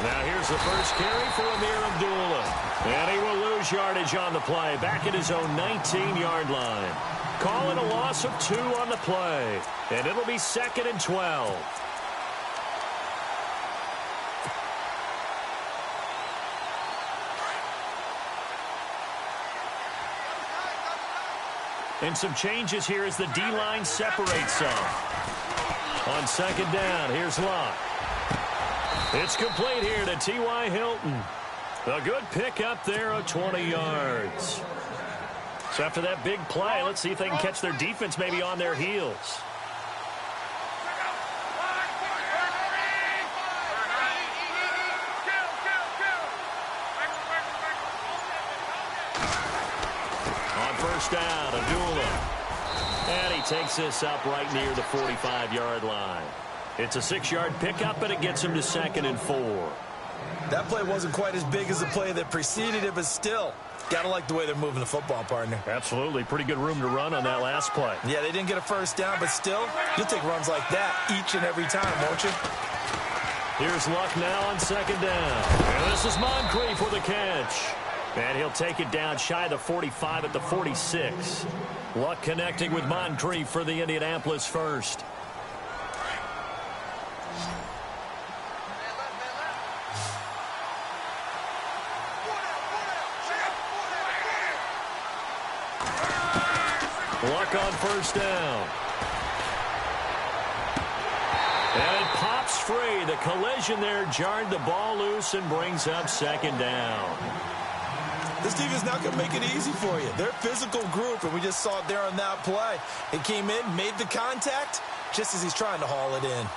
Now here's the first carry for Amir Abdullah. And he will lose yardage on the play, back at his own 19-yard line. Calling a loss of 2 on the play. And it'll be 2nd and 12. And some changes here as the D-line separates some. On 2nd down, here's Locke. It's complete here to T.Y. Hilton. A good pickup there of 20 yards. So after that big play, let's see if they can catch their defense maybe on their heels. On 1st down, Abdullah. And he takes this up right near the 45-yard line. It's a 6-yard pickup, and it gets him to 2nd and 4. That play wasn't quite as big as the play that preceded it, but still, gotta like the way they're moving the football, partner. Absolutely. Pretty good room to run on that last play. Yeah, they didn't get a 1st down, but still, you'll take runs like that each and every time, won't you? Here's Luck now on 2nd down. And this is Moncrief for the catch. And he'll take it down shy of the 45 at the 46. Luck connecting with Moncrief for the Indianapolis first. Luck on 1st down. And it pops free. The collision there jarred the ball loose and brings up 2nd down. This team is not going to make it easy for you. They're a physical group, and we just saw it there on that play. It came in, made the contact, just as he's trying to haul it in.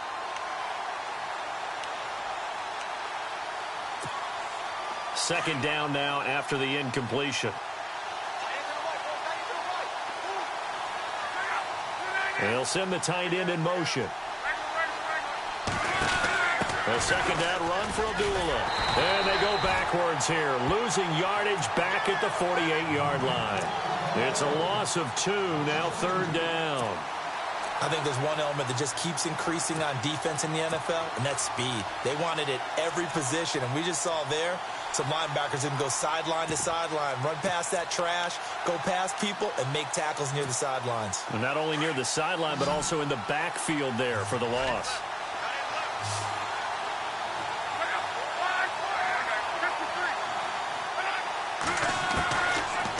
Second down now after the incompletion. They'll send the tight end in motion. A 2nd down run for Abdullah. And they go backwards here, losing yardage back at the 48-yard line. It's a loss of 2, now 3rd down. I think there's one element that just keeps increasing on defense in the NFL, and that's speed. They want it at every position, and we just saw there some linebackers that can go sideline to sideline, run past that trash, go past people, and make tackles near the sidelines. And not only near the sideline, but also in the backfield there for the loss.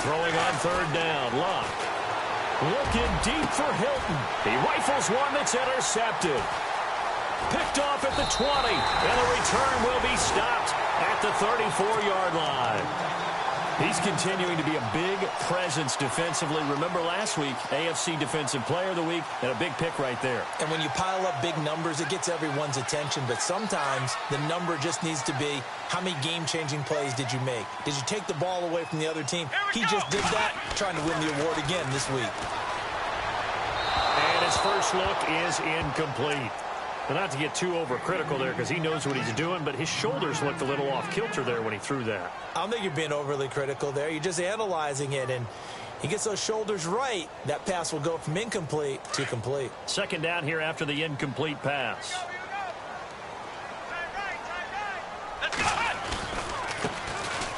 Throwing on 3rd down, Luck. Looking deep for Hilton. He rifles one that's intercepted. Picked off at the 20, and the return will be stopped at the 34-yard line. He's continuing to be a big presence defensively. Remember last week, AFC Defensive Player of the Week, and a big pick right there. And when you pile up big numbers, it gets everyone's attention. But sometimes the number just needs to be, how many game-changing plays did you make? Did you take the ball away from the other team? He just did that, trying to win the award again this week. And his first look is incomplete. And not to get too overcritical there because he knows what he's doing, but his shoulders looked a little off kilter there when he threw that. I don't think you're being overly critical there. You're just analyzing it, and he gets those shoulders right. That pass will go from incomplete to complete. 2nd down here after the incomplete pass.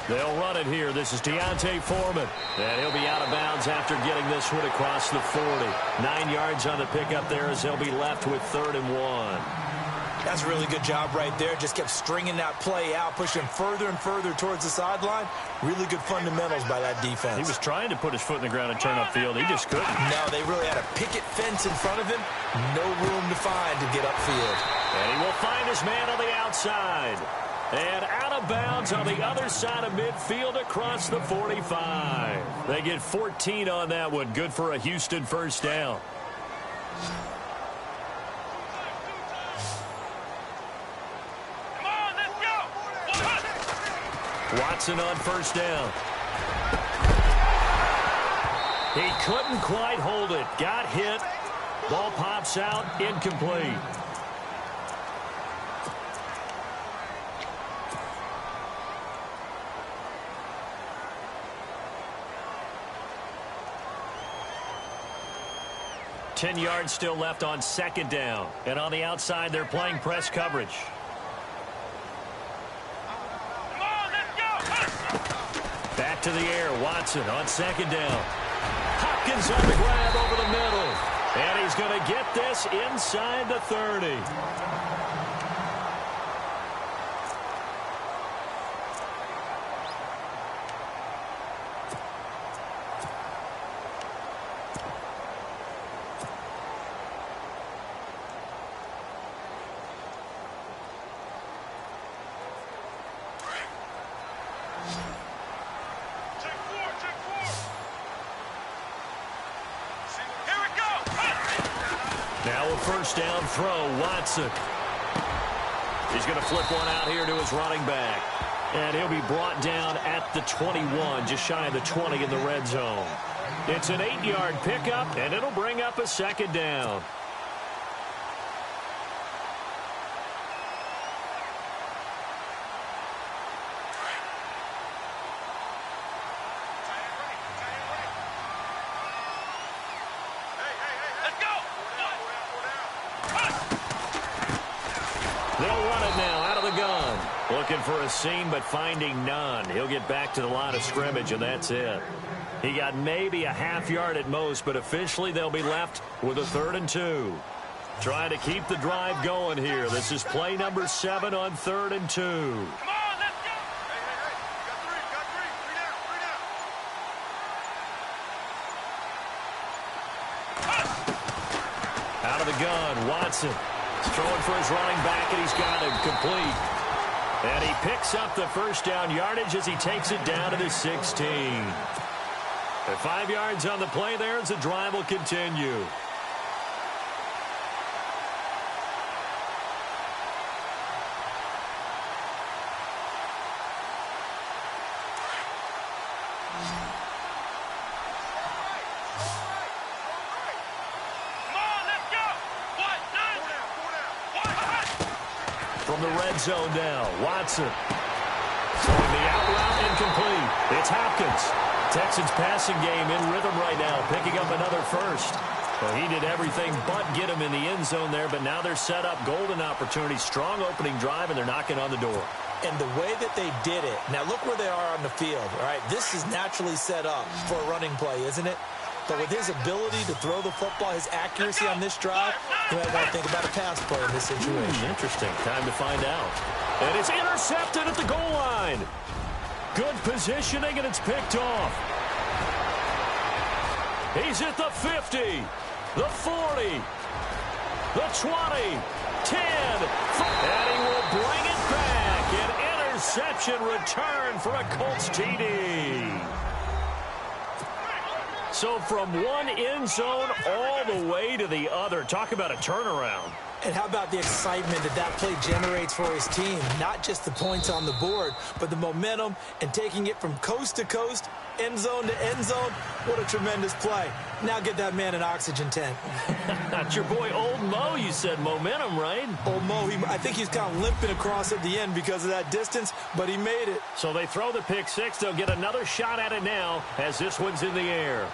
They'll run it here. This is Deontay Foreman. And he'll be out of bounds after getting this one across the 40. 9 yards on the pickup there as they'll be left with 3rd and 1. That's a really good job right there. Just kept stringing that play out, pushing further and further towards the sideline. Really good fundamentals by that defense. He was trying to put his foot in the ground and turn upfield. He just couldn't. No, they really had a picket fence in front of him. No room to find to get upfield. And he will find his man on the outside. And out of bounds on the other side of midfield across the 45. They get 14 on that one. Good for a Houston 1st down. Come on, let's go. Watson on 1st down. He couldn't quite hold it. Got hit. Ball pops out. Incomplete. Ten yards still left on 2nd down. And on the outside, they're playing press coverage. back to the air. Watson on second down. Hopkins on the grab over the middle. And he's going to get this inside the 30. First down throw, Watson. He's going to flip one out here to his running back. And he'll be brought down at the 21, just shy of the 20 in the red zone. It's an 8-yard pickup, and it'll bring up a second down. Looking for a seam, but finding none. He'll get back to the line of scrimmage, and that's it. He got maybe a half yard at most, but officially they'll be left with a 3rd and 2. Trying to keep the drive going here. This is play number 7 on 3rd and 2. Come on, let's go. Hey. Got three. Three down. Out of the gun, Watson. Throwing for his running back, and he's got him complete. And he picks up the first down yardage as he takes it down to the 16. At 5 yards on the play there as the drive will continue. From the red zone now, Watson. Throwing the out route incomplete. It's Hopkins. Texans passing game in rhythm right now, picking up another first. Well, he did everything but get him in the end zone there, but now they're set up. Golden opportunity, strong opening drive, and they're knocking on the door. And the way that they did it, now look where they are on the field, all right? This is naturally set up for a running play, isn't it? But with his ability to throw the football, his accuracy on this drive, you might want to think about a pass play in this situation. Interesting. Time to find out. And it's intercepted at the goal line. Good positioning, and it's picked off. He's at the 50, the 40, the 20, 10, and he will bring it back. An interception return for a Colts TD. So from one end zone all the way to the other. Talk about a turnaround. And how about the excitement that play generates for his team? Not just the points on the board, but the momentum and taking it from coast to coast, end zone to end zone. What a tremendous play. Now get that man an oxygen tent. That's your boy Old Mo. You said momentum, right? Old Mo, I think he's kind of limping across at the end because of that distance, but he made it. So they throw the pick six. They'll get another shot at it now as this one's in the air.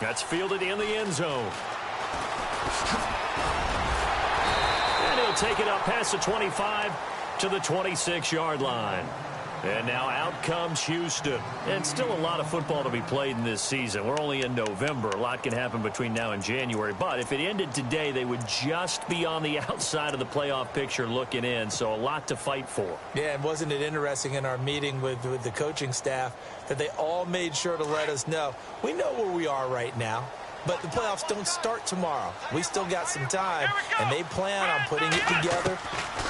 That's fielded in the end zone. And he'll take it up past the 25 to the 26-yard line. And now out comes Houston. And still a lot of football to be played in this season. We're only in November. A lot can happen between now and January. But if it ended today, they would just be on the outside of the playoff picture looking in. So a lot to fight for. Yeah, and wasn't it interesting in our meeting with the coaching staff that they all made sure to let us know, we know where we are right now. But the playoffs don't start tomorrow. We still got some time, and they plan on putting it together,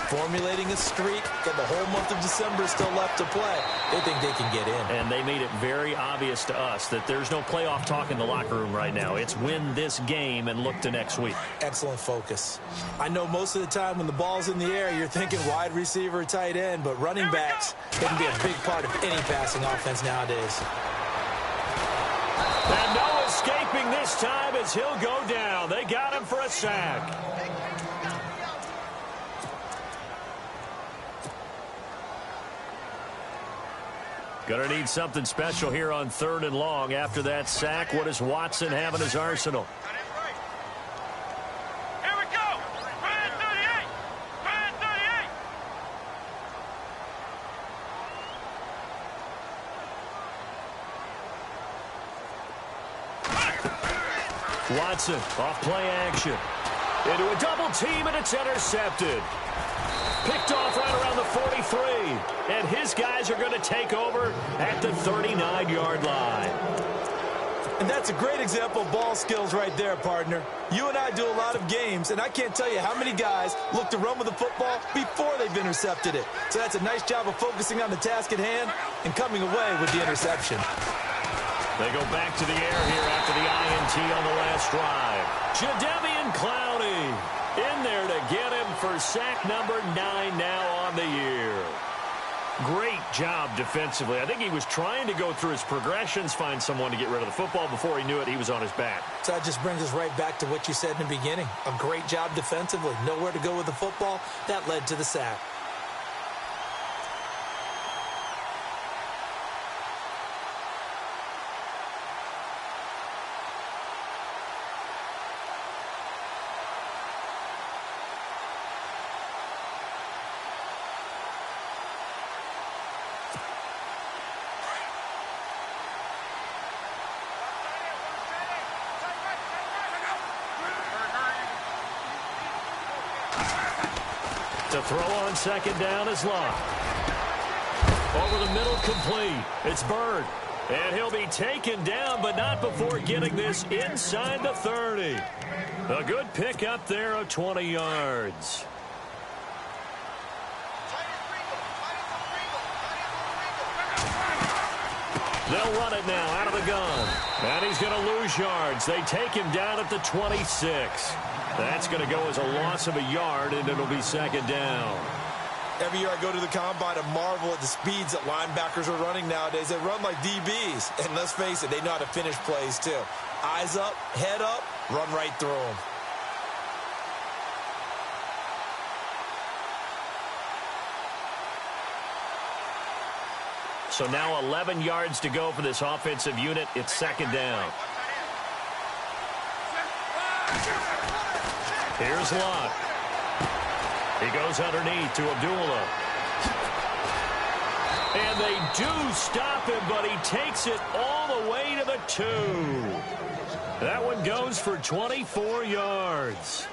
formulating a streak, and the whole month of December is still left to play. They think they can get in. And they made it very obvious to us that there's no playoff talk in the locker room right now. It's win this game and look to next week. Excellent focus. I know most of the time when the ball's in the air, you're thinking wide receiver, tight end, but running backs can be a big part of any passing offense nowadays. And no escaping this time as he'll go down. They got him for a sack. Gonna need something special here on 3rd and long. After that sack, what does Watson have in his arsenal? Here we go. Brand 38. Brand 38. Watson off play action. Into a double team, and it's intercepted. Picked off right around the 43. And his guys are going to take over at the 39-yard line. And that's a great example of ball skills right there, partner. You and I do a lot of games, and I can't tell you how many guys look to run with the football before they've intercepted it. So that's a nice job of focusing on the task at hand and coming away with the interception. They go back to the air here after the INT on the last drive. Jadeveon Clowney in there to get him for sack number 9 now on the year. Great job defensively. I think he was trying to go through his progressions, find someone to get rid of the football. Before he knew it, he was on his back. So that just brings us right back to what you said in the beginning. A great job defensively. Nowhere to go with the football. That led to the sack. To throw on second down is Locke. Over the middle, complete. It's Bird. And he'll be taken down, but not before getting this inside the 30. A good pick up there of 20 yards. They'll run it now out of the gun. And he's going to lose yards. They take him down at the 26. That's going to go as a loss of a yard, and it'll be second down. Every year I go to the combine and marvel at the speeds that linebackers are running nowadays. They run like DBs. And let's face it, they know how to finish plays too. Eyes up, head up, run right through them. So now 11 yards to go for this offensive unit. It's second down. Here's Locke. He goes underneath to Abdullah. And they do stop him, but he takes it all the way to the 2. That one goes for 24 yards.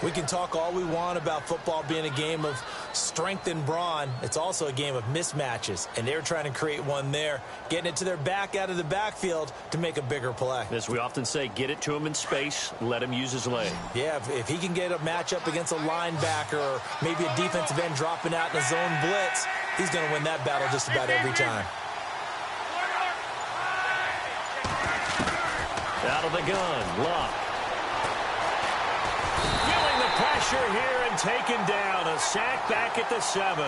We can talk all we want about football being a game of strength and brawn. It's also a game of mismatches, and they're trying to create one there, getting it to their back out of the backfield to make a bigger play. As we often say, get it to him in space, let him use his leg. Yeah, if he can get a matchup against a linebacker or maybe a defensive end dropping out in a zone blitz, he's going to win that battle just about every time. Out of the gun, Locke. Pressure here and taken down. A sack back at the 7.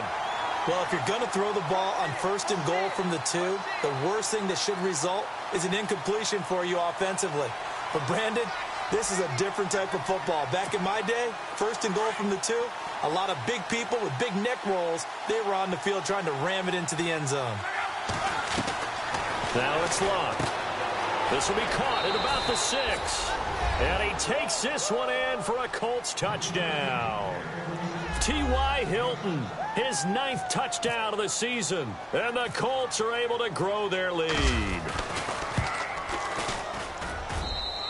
Well, if you're going to throw the ball on 1st and goal from the 2, the worst thing that should result is an incompletion for you offensively. But, Brandon, this is a different type of football. Back in my day, 1st and goal from the 2, a lot of big people with big neck rolls, they were on the field trying to ram it into the end zone. Now it's Locke. This will be caught at about the 6. And he takes this one in for a Colts touchdown. T.Y. Hilton, his 9th touchdown of the season. And the Colts are able to grow their lead.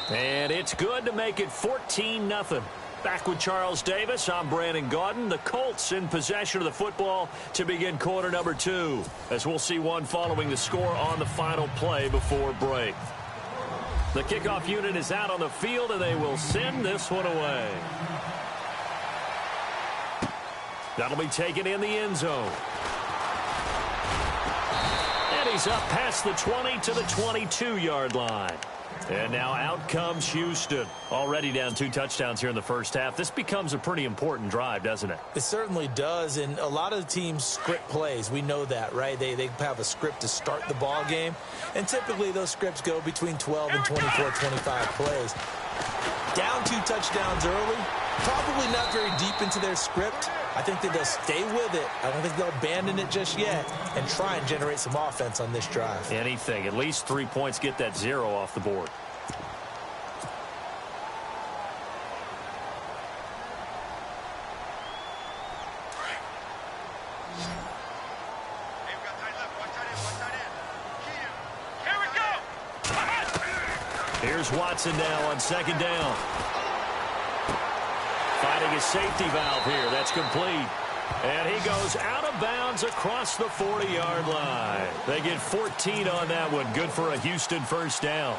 And it's good to make it 14-0. Back with Charles Davis, I'm Brandon Gaudin. The Colts in possession of the football to begin quarter number 2. As we'll see one following the score on the final play before break. The kickoff unit is out on the field, and they will send this one away. That'll be taken in the end zone. And he's up past the 20 to the 22-yard line. And now out comes Houston. Already down 2 touchdowns here in the first half. This becomes a pretty important drive, doesn't it? It certainly does, and a lot of the teams script plays. We know that, right? They have a script to start the ball game, and typically those scripts go between 12 and 24, 25 plays. Down 2 touchdowns early, probably not very deep into their script. I think that they'll stay with it. I don't think they'll abandon it just yet and try and generate some offense on this drive. Anything. At least 3 points, get that 0 off the board. Here's Here's Watson now on second down. Finding a safety valve here. That's complete. And he goes out of bounds across the 40-yard line. They get 14 on that one. Good for a Houston first down.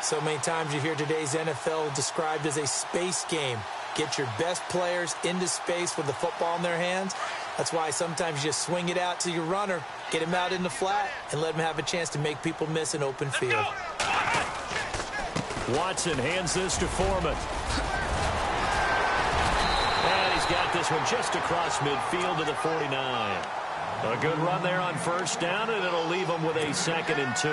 So many times you hear today's NFL described as a space game. Get your best players into space with the football in their hands. That's why sometimes you just swing it out to your runner, get him out in the flat, and let him have a chance to make people miss an open field. Watson hands this to Foreman. And he's got this one just across midfield to the 49. A good run there on first down, and it'll leave him with a 2nd and 2.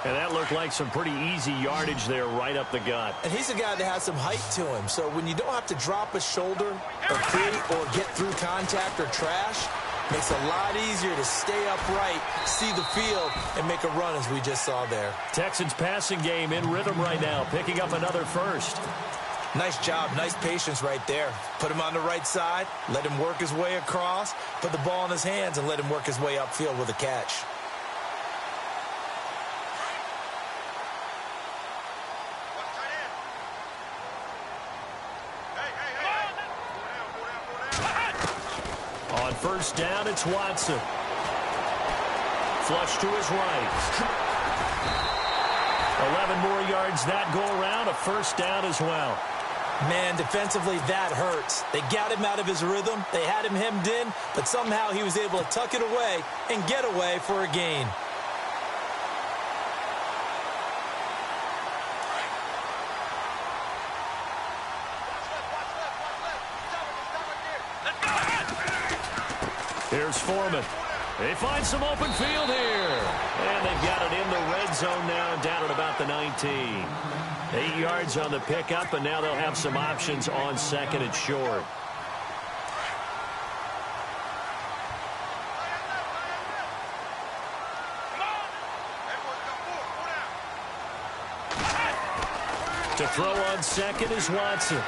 And that looked like some pretty easy yardage there right up the gut. And he's a guy that has some height to him. So when you don't have to drop a shoulder or get through contact or trash, makes it a lot easier to stay upright, see the field, and make a run as we just saw there. Texans passing game in rhythm right now, picking up another first. Nice job, nice patience right there. Put him on the right side, let him work his way across, put the ball in his hands, and let him work his way upfield with a catch. On first down, it's Watson. Flush to his right. 11 more yards that go around, a first down as well. Man, defensively, that hurts. They got him out of his rhythm. They had him hemmed in, but somehow he was able to tuck it away and get away for a gain. Here's Foreman. They find some open field here. And they've got it in the red zone now, down at about the 19. 8 yards on the pickup, and now they'll have some options on 2nd and short. To throw on 2nd is Watson.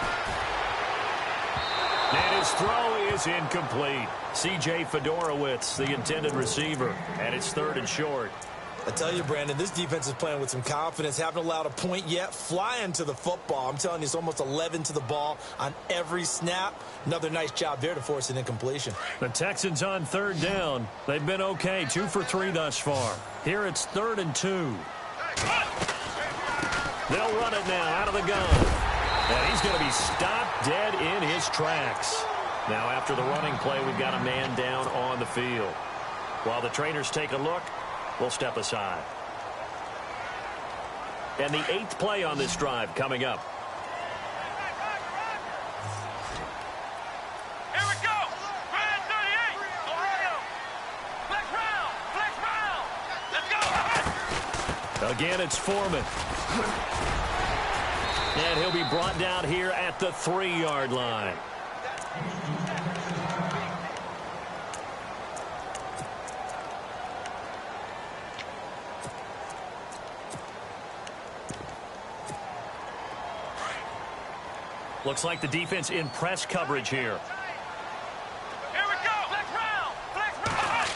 And his throw is incomplete. C.J. Fedorowicz, the intended receiver, and it's 3rd and short. I tell you, Brandon, this defense is playing with some confidence. Haven't allowed a point yet. Flying to the football. I'm telling you, it's almost 11 to the ball on every snap. Another nice job there to force an incompletion. The Texans on 3rd down. They've been okay, 2 for 3 thus far. Here it's 3rd and 2. They'll run it now out of the gun. And he's going to be stopped dead in his tracks. Now after the running play, we've got a man down on the field. While the trainers take a look, we'll step aside. And the 8th play on this drive coming up. Here we go. Red 38. Ohio. Flex round. Let's go. Again, it's Foreman. And he'll be brought down here at the 3-yard line. Looks like the defense in press coverage here. Here we go. Flex round. Flex round.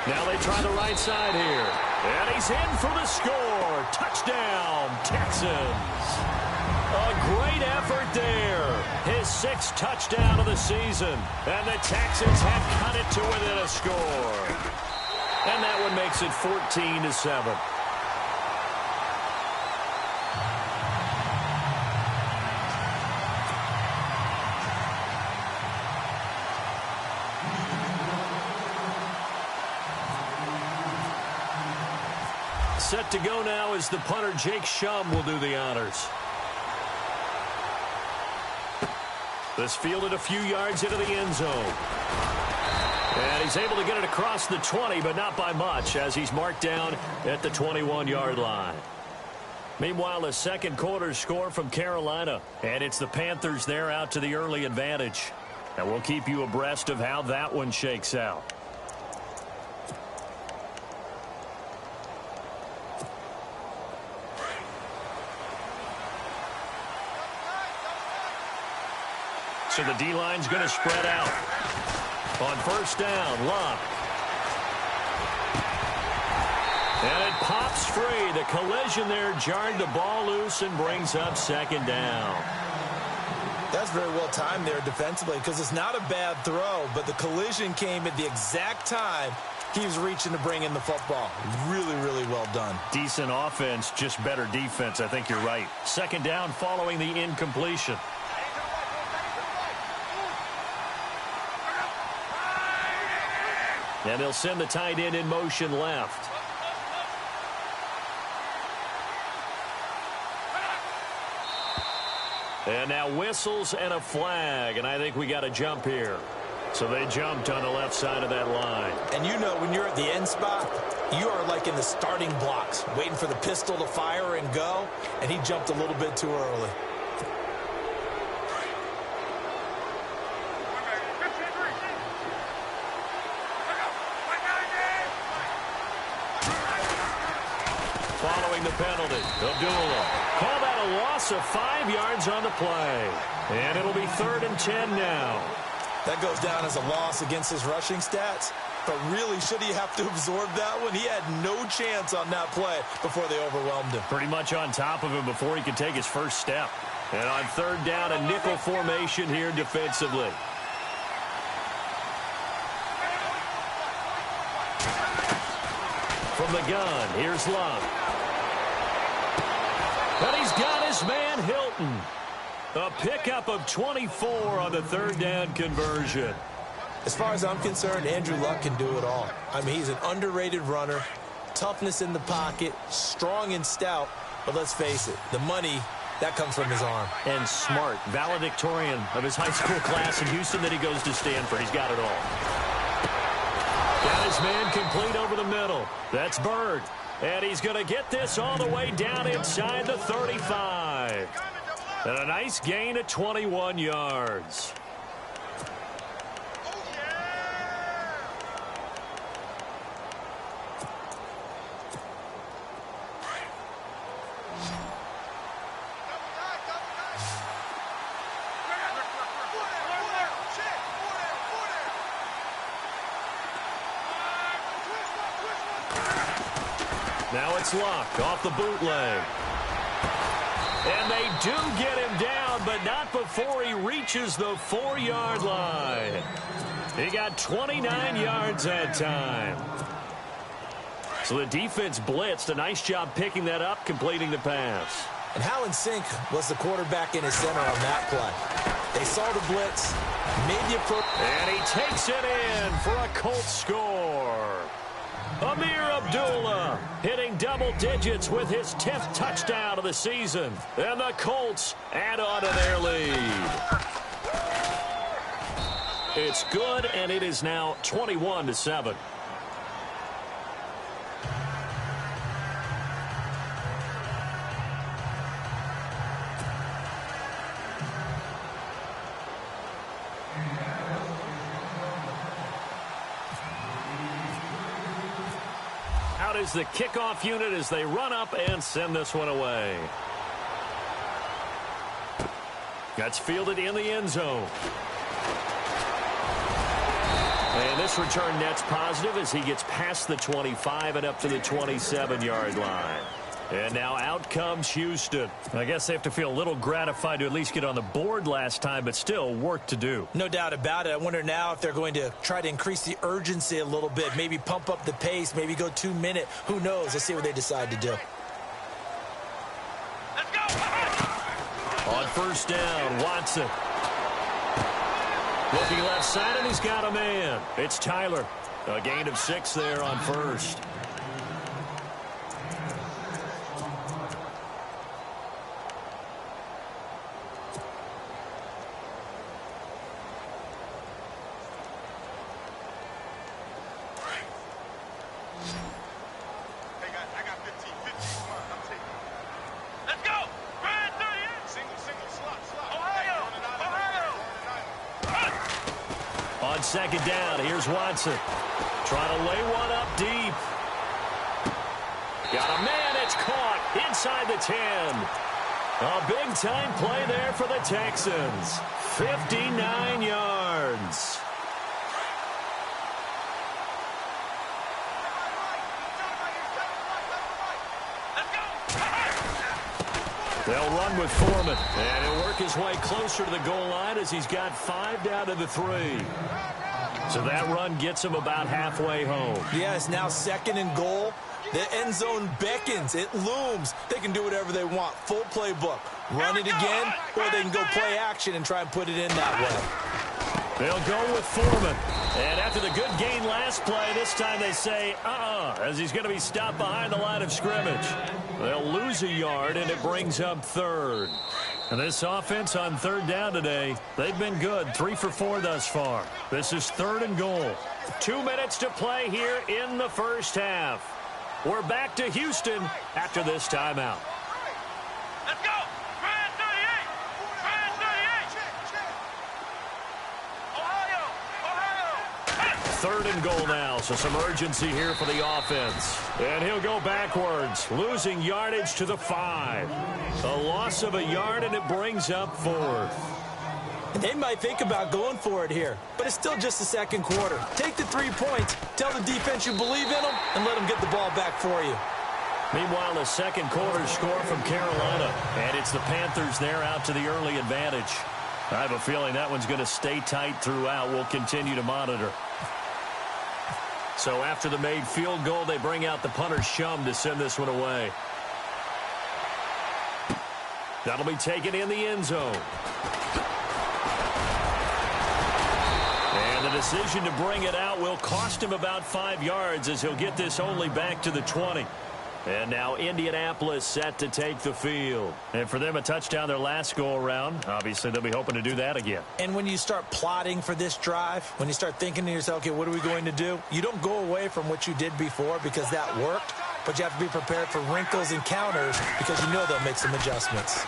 Now they try the right side here. And he's in for the score. Touchdown, Texans. A great effort there. His 6th touchdown of the season. And the Texans have cut it to within a score. And that one makes it 14-7. Set to go now as the punter Jake Shum will do the honors. This fielded a few yards into the end zone. And he's able to get it across the 20, but not by much, as he's marked down at the 21-yard line. Meanwhile, the second quarter score from Carolina, and it's the Panthers there out to the early advantage. And we'll keep you abreast of how that one shakes out. So the D-line's going to spread out. On first down, Locke. And it pops free. The collision there jarred the ball loose and brings up second down. That's very well timed there defensively because it's not a bad throw, but the collision came at the exact time he was reaching to bring in the football. Really, really well done. Decent offense, just better defense. I think you're right. Second down following the incompletion. And they'll send the tight end in motion left. And now whistles and a flag, and I think we got a jump here. So they jumped on the left side of that line. And you know when you're at the end spot, you are like in the starting blocks, waiting for the pistol to fire and go, and he jumped a little bit too early. Following the penalty, Abdullah. Call that a loss of 5 yards on the play. And it'll be 3rd and 10 now. That goes down as a loss against his rushing stats. But really, should he have to absorb that one? He had no chance on that play before they overwhelmed him. Pretty much on top of him before he could take his first step. And on 3rd down, a nickel formation here defensively. From the gun, here's Love. And he's got his man Hilton. A pickup of 24 on the 3rd down conversion. As far as I'm concerned, Andrew Luck can do it all. I mean, he's an underrated runner, toughness in the pocket, strong and stout. But let's face it, the money, that comes from his arm. And smart, valedictorian of his high school class in Houston, then he goes to Stanford. He's got it all. Got his man complete over the middle. That's Bird. And he's going to get this all the way down inside the 35. And a nice gain of 21 yards. Now it's Luck off the bootleg. And they do get him down, but not before he reaches the 4-yard line. He got 29 yards that time. So the defense blitzed. A nice job picking that up, completing the pass. And how in sync was the quarterback in his center on that play? They saw the blitz, made the approach. And he takes it in for a Colts score. Amir Abdullah hitting double digits with his 10th touchdown of the season. And the Colts add on to their lead. It's good, and it is now 21-7. Out is the kickoff unit as they run up and send this one away. That's fielded in the end zone. And this return net's positive as he gets past the 25 and up to the 27-yard line. And now out comes Houston. I guess they have to feel a little gratified to at least get on the board last time, but still work to do. No doubt about it. I wonder now if they're going to try to increase the urgency a little bit, maybe pump up the pace, maybe go 2-minute. Who knows? Let's see what they decide to do. Let's go! On 1st down, Watson. Looking left side, and he's got a man. It's Tyler. A gain of 6 there on 1st. On 2nd down, here's Watson. Trying to lay one up deep. Got a man, it's caught inside the 10. A big-time play there for the Texans. 59 yards. They'll run with Foreman, and he'll work his way closer to the goal line as he's got 5 down to the 3. So that run gets him about halfway home. Yeah, it's now 2nd and goal. The end zone beckons. It looms. They can do whatever they want. Full playbook. Run it again, or they can go play action and try and put it in that way. They'll go with Foreman. And after the good gain last play, this time they say, as he's going to be stopped behind the line of scrimmage. They'll lose a yard, and it brings up 3rd. And this offense on 3rd down today, they've been good. 3 for 4 thus far. This is 3rd and goal. 2 minutes to play here in the first half. We're back to Houston after this timeout. Let's go. Brand 38. Brand 38. Ohio. 3rd and goal now, so some urgency here for the offense. And he'll go backwards, losing yardage to the 5. A loss of a yard, and it brings up 4th. They might think about going for it here, but it's still just the 2nd quarter. Take the 3 points, tell the defense you believe in them, and let them get the ball back for you. Meanwhile, the 2nd quarter score from Carolina, and it's the Panthers there out to the early advantage. I have a feeling that one's going to stay tight throughout. We'll continue to monitor. So after the made field goal, they bring out the punter Shum to send this one away. That'll be taken in the end zone. And the decision to bring it out will cost him about 5 yards as he'll get this only back to the 20. And now Indianapolis set to take the field. And for them, a touchdown their last go-around. Obviously, they'll be hoping to do that again. And when you start plotting for this drive, when you start thinking to yourself, okay, what are we going to do? You don't go away from what you did before because that worked, but you have to be prepared for wrinkles and counters because you know they'll make some adjustments.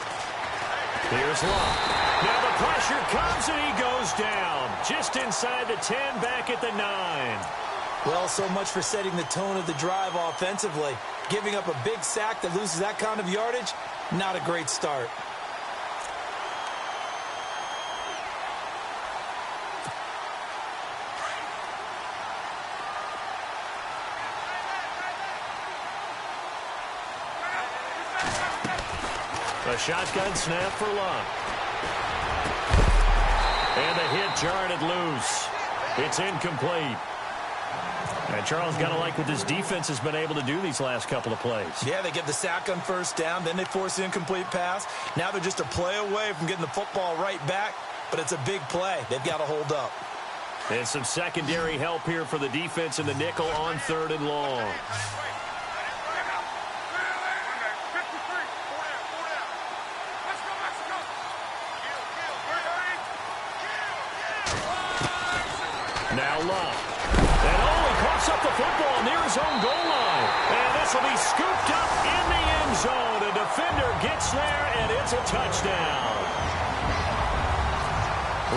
Here's Love. Now the pressure comes and he goes down. Just inside the 10, back at the 9. Well, so much for setting the tone of the drive offensively. Giving up a big sack that loses that kind of yardage, not a great start. A shotgun snap for Love. And the hit jarred it loose. It's incomplete. And Charles got to like what this defense has been able to do these last couple of plays. Yeah, they get the sack on 1st down, then they force the incomplete pass. Now they're just a play away from getting the football right back, but it's a big play. They've got to hold up. And some secondary help here for the defense in the nickel on 3rd and long. Now Love. Up the football near his own goal line. And this will be scooped up in the end zone. A defender gets there, and it's a touchdown.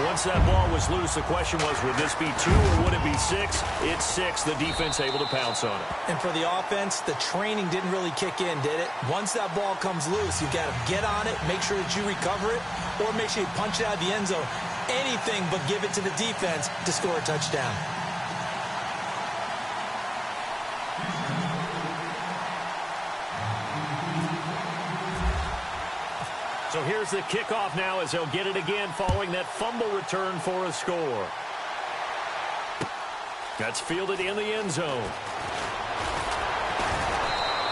Once that ball was loose, the question was, would this be 2 or would it be 6? It's 6. The defense able to pounce on it. And for the offense, the training didn't really kick in, did it? Once that ball comes loose, you've got to get on it, make sure that you recover it, or make sure you punch it out of the end zone. Anything but give it to the defense to score a touchdown. So here's the kickoff now as they'll get it again following that fumble return for a score. That's fielded in the end zone.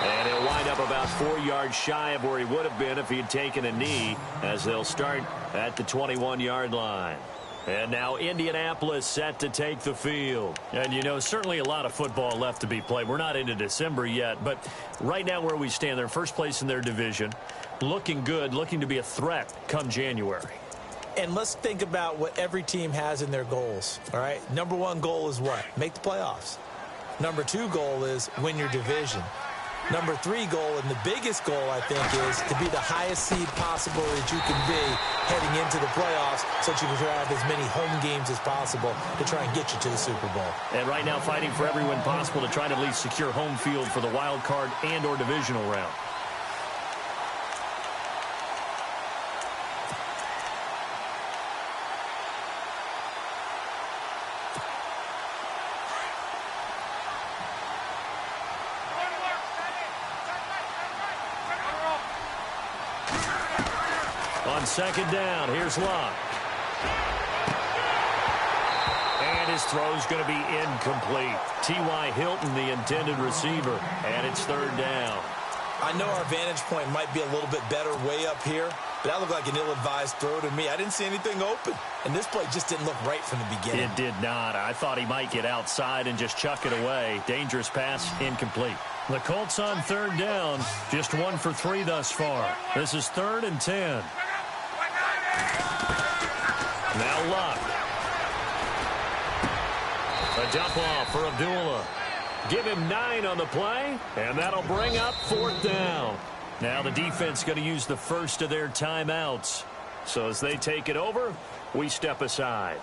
And he'll wind up about 4 yards shy of where he would have been if he had taken a knee as they'll start at the 21-yard line. And now Indianapolis set to take the field. And, you know, certainly a lot of football left to be played. We're not into December yet, but right now where we stand, they're first place in their division. Looking good, looking to be a threat come January. And let's think about what every team has in their goals, all right? Number 1 goal is what? Make the playoffs. Number 2 goal is win your division. Number 3 goal, and the biggest goal, I think, is to be the highest seed possible that you can be heading into the playoffs so that you can have as many home games as possible to try and get you to the Super Bowl. And right now fighting for every win possible to try to at least secure home field for the wild card and or divisional round. second down. Here's Locke. And his throw's going to be incomplete. T.Y. Hilton, the intended receiver, and it's third down. I know our vantage point might be a little bit better way up here, but that looked like an ill-advised throw to me. I didn't see anything open, and this play just didn't look right from the beginning. It did not. I thought he might get outside and just chuck it away. Dangerous pass, incomplete. The Colts on third down, just 1 for 3 thus far. This is 3rd and 10. Now Locke. A dump off for Abdullah. Give him 9 on the play, and that'll bring up 4th down. Now the defense going to use the first of their timeouts. So as they take it over, we step aside.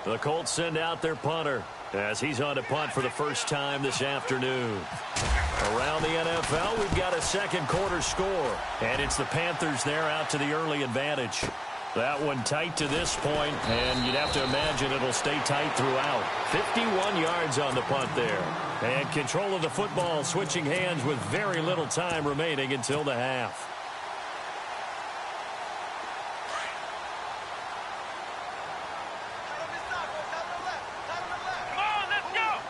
The Colts send out their punter as he's on to punt for the first time this afternoon. Around the NFL, we've got a second quarter score, and it's the Panthers there out to the early advantage. That one tight to this point, and you'd have to imagine it'll stay tight throughout. 51 yards on the punt there. And control of the football switching hands with very little time remaining until the half. Come on, let's go.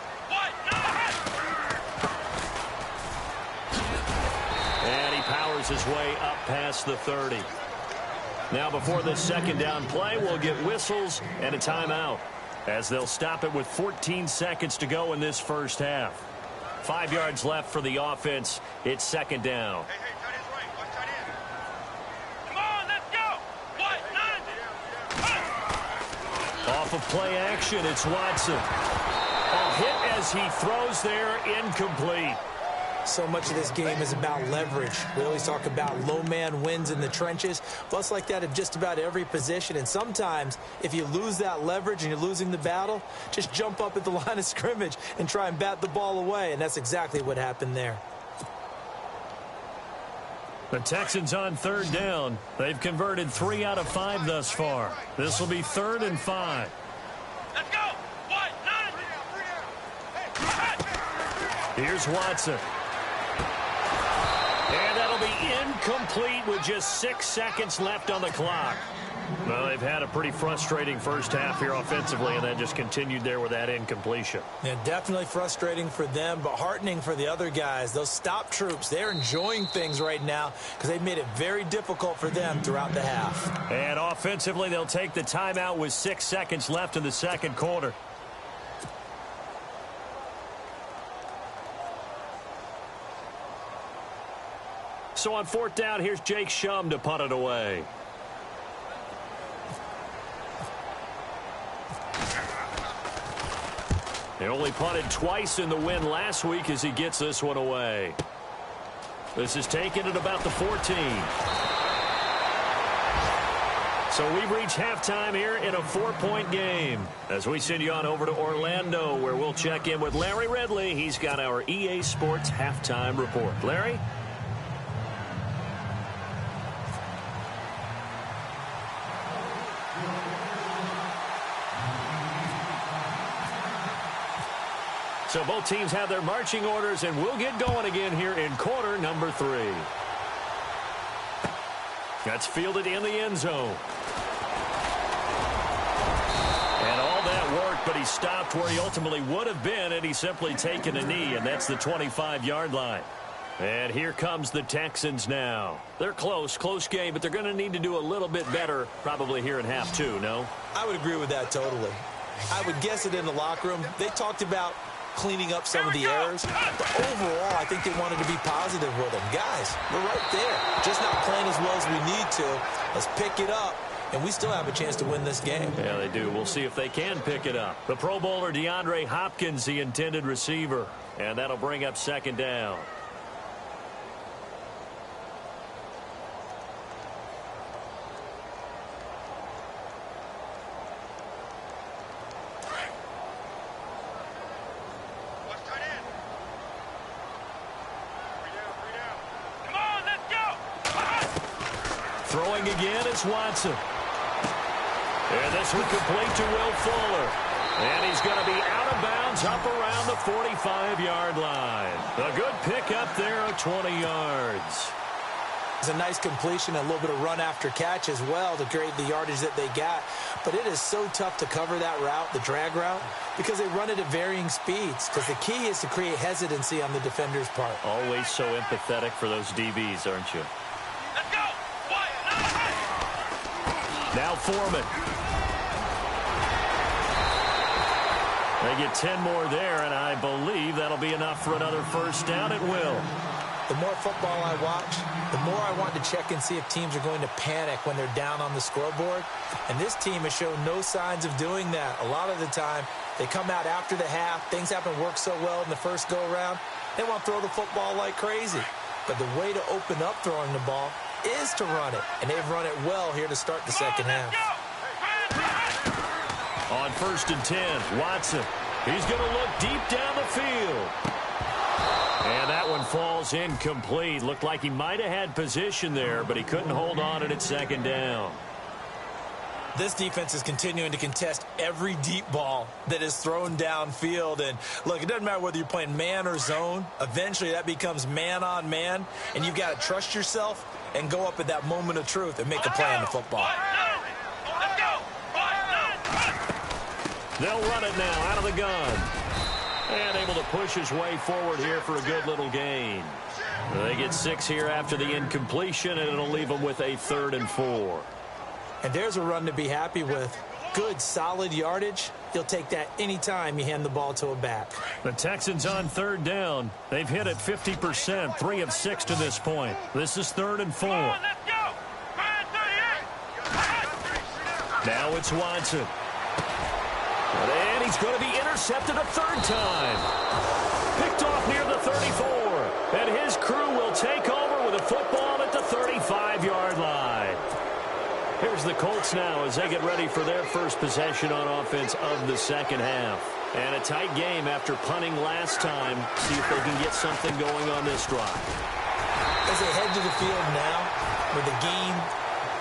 And he powers his way up past the 30. Now before this second down play, we'll get whistles and a timeout as they'll stop it with 14 seconds to go in this first half. 5 yards left for the offense. It's second down. Hey, tight end's right. Watch tight end. Come on, let's go. Off of play action, it's Watson. A hit as he throws there, incomplete. So much of this game is about leverage. We always talk about low man wins in the trenches. Well, it's like that in just about every position. And sometimes, if you lose that leverage and you're losing the battle, just jump up at the line of scrimmage and try and bat the ball away. And that's exactly what happened there. The Texans on third down. They've converted 3 out of 5 thus far. This will be 3rd and 5. Let's go. 1, 9. Here's Watson. And that'll be incomplete with just 6 seconds left on the clock. Well, they've had a pretty frustrating first half here offensively, and then just continued there with that incompletion. Yeah, definitely frustrating for them, but heartening for the other guys. Those stop troops, they're enjoying things right now because they've made it very difficult for them throughout the half. And offensively, they'll take the timeout with 6 seconds left in the second quarter. So on 4th down, here's Jake Shum to punt it away. He only punted twice in the win last week as he gets this one away. This is taken at about the 14. So we've reached halftime here in a 4-point game as we send you on over to Orlando, where we'll check in with Larry Ridley. He's got our EA Sports halftime report. Larry? So both teams have their marching orders, and we'll get going again here in quarter number 3. That's fielded in the end zone. And all that work, but he stopped where he ultimately would have been had he simply taken a knee, and that's the 25-yard line. And here comes the Texans now. They're close game, but they're going to need to do a little bit better probably here in half 2, no? I would agree with that totally. I would guess it in the locker room. They talked about cleaning up some of the errors, but overall, I think they wanted to be positive with them. Guys, we're right there. Just not playing as well as we need to. Let's pick it up, and we still have a chance to win this game. Yeah, they do. We'll see if they can pick it up. The Pro Bowler DeAndre Hopkins, the intended receiver, and that'll bring up second down. Throwing again, it's Watson. And this one complete to Will Fuller. And he's going to be out of bounds up around the 45-yard line. A good pickup there of 20 yards. It's a nice completion, a little bit of run after catch as well to create the yardage that they got. But it is so tough to cover that route, the drag route, because they run it at varying speeds. Because the key is to create hesitancy on the defender's part. Always so empathetic for those DBs, aren't you? Let's go. Now Foreman. They get 10 more there, and I believe that'll be enough for another first down. It will. The more football I watch, the more I want to check and see if teams are going to panic when they're down on the scoreboard. And this team has shown no signs of doing that. A lot of the time, they come out after the half. Things haven't worked so well in the first go-around. They want to throw the football like crazy. But the way to open up throwing the ball is to run it. And they've run it well here to start the second half. On 1st and 10, Watson. He's going to look deep down the field. And that one falls incomplete. Looked like he might have had position there, but he couldn't hold on at second down. This defense is continuing to contest every deep ball that is thrown downfield. And, look, it doesn't matter whether you're playing man or zone. Eventually, that becomes man-on-man, and you've got to trust yourself and go up at that moment of truth and make a play on the football. They'll run it now out of the gun. And able to push his way forward here for a good little gain. They get 6 here after the incompletion, and it'll leave them with a 3rd and 4. And there's a run to be happy with. Good, solid yardage. You'll take that anytime you hand the ball to a back. The Texans on 3rd down. They've hit it 50%, 3 of 6 to this point. This is 3rd and 4. Now it's Watson. And he's going to be intercepted a 3rd time. Picked off near the 34. And his crew will take over with a football at the 35-yard line. Here's the Colts now as they get ready for their first possession on offense of the second half. And a tight game after punting last time. See if they can get something going on this drive. As they head to the field now with the game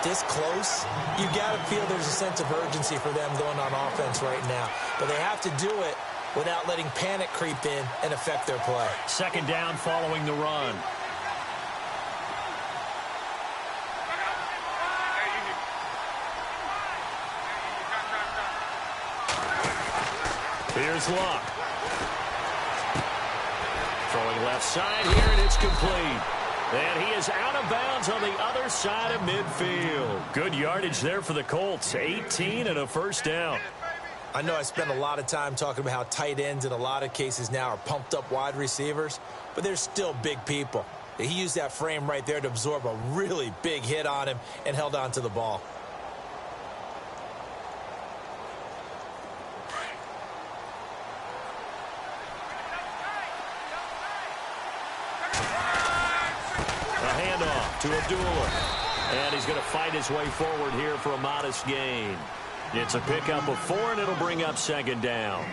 this close, you got to feel there's a sense of urgency for them going on offense right now. But they have to do it without letting panic creep in and affect their play. 2nd down following the run. Here's Luck. Throwing left side here, and it's complete. And he is out of bounds on the other side of midfield. Good yardage there for the Colts. 18 and a first down. I know I spent a lot of time talking about how tight ends in a lot of cases now are pumped up wide receivers, but they're still big people. He used that frame right there to absorb a really big hit on him and held on to the ball. To Abdullah. And he's going to fight his way forward here for a modest gain. It's a pickup of 4, and it'll bring up 2nd down.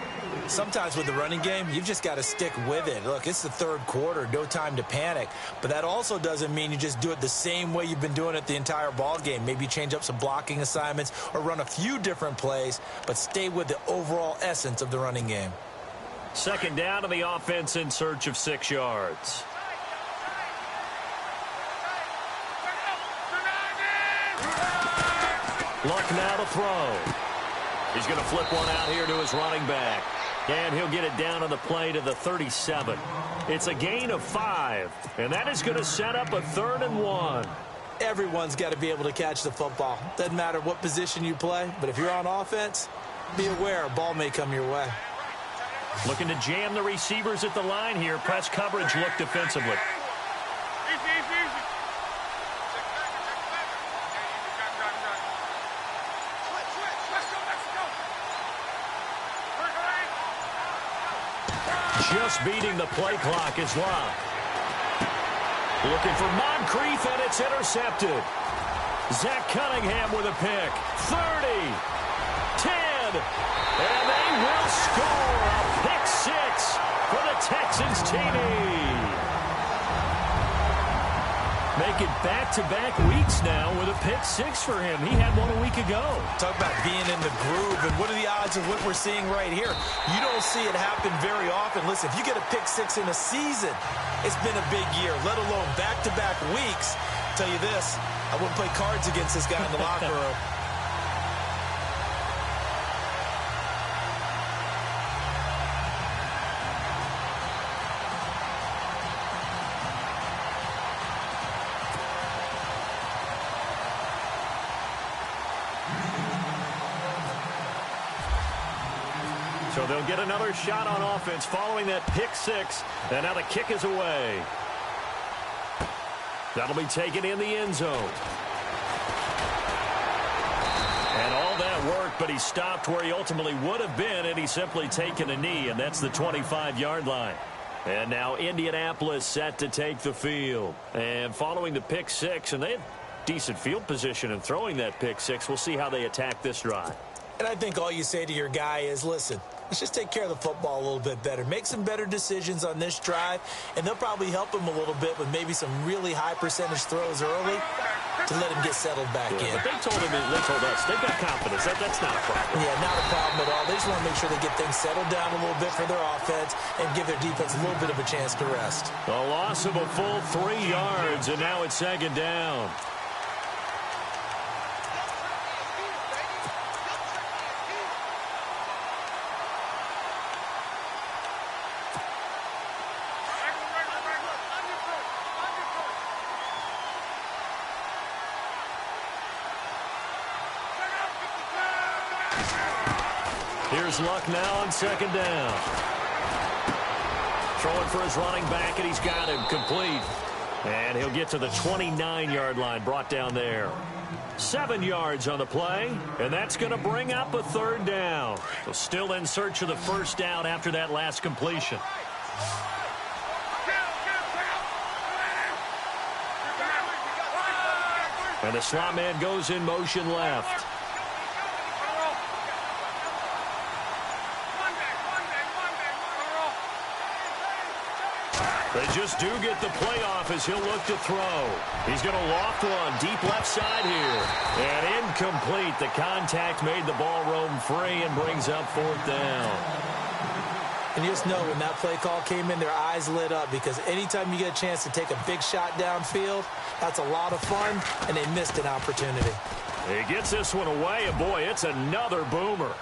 Sometimes with the running game, you've just got to stick with it. Look, it's the 3rd quarter, no time to panic. But that also doesn't mean you just do it the same way you've been doing it the entire ball game. Maybe change up some blocking assignments or run a few different plays, but stay with the overall essence of the running game. 2nd down to the offense in search of 6 yards. Luck now to throw. He's going to flip one out here to his running back. And he'll get it down on the play to the 37. It's a gain of 5. And that is going to set up a 3rd and 1. Everyone's got to be able to catch the football. Doesn't matter what position you play, but if you're on offense, be aware a ball may come your way. Looking to jam the receivers at the line here. Press coverage look defensively. Just beating the play clock is Locke. Looking for Moncrief, and it's intercepted. Zach Cunningham with a pick. 30, 10, and they will score a pick 6 for the Texans TD. Make it back-to-back weeks now with a pick 6 for him. He had one a week ago. Talk about being in the groove, and what are the odds of what we're seeing right here? You don't see it happen very often. Listen, if you get a pick 6 in a season, it's been a big year, let alone back-to-back weeks. I'll tell you this, I wouldn't play cards against this guy in the locker room. So they'll get another shot on offense following that pick six. And now the kick is away. That'll be taken in the end zone. And all that work, but he stopped where he ultimately would have been, and he's simply taken a knee, and that's the 25-yard line. And now Indianapolis set to take the field. And following the pick six, and they had decent field position in throwing that pick six. We'll see how they attack this drive. And I think all you say to your guy is, listen, let's just take care of the football a little bit better. Make some better decisions on this drive, and they'll probably help him a little bit with maybe some really high percentage throws early to let him get settled back in. But they told us, they've got confidence. That's not a problem. Yeah, not a problem at all. They just want to make sure they get things settled down a little bit for their offense and give their defense a little bit of a chance to rest. A loss of a full 3 yards, and now it's second down. Here's Luck now on second down. Throwing for his running back, and he's got him complete. And he'll get to the 29-yard line, brought down there. 7 yards on the play, and that's going to bring up a third down. So still in search of the first down after that last completion. And the slot man goes in motion left. They just do get the playoff as he'll look to throw. He's going to loft one deep left side here. And incomplete. The contact made the ball roam free and brings up fourth down. And you just know when that play call came in, their eyes lit up, because anytime you get a chance to take a big shot downfield, that's a lot of fun, and they missed an opportunity. He gets this one away, and boy, it's another boomer.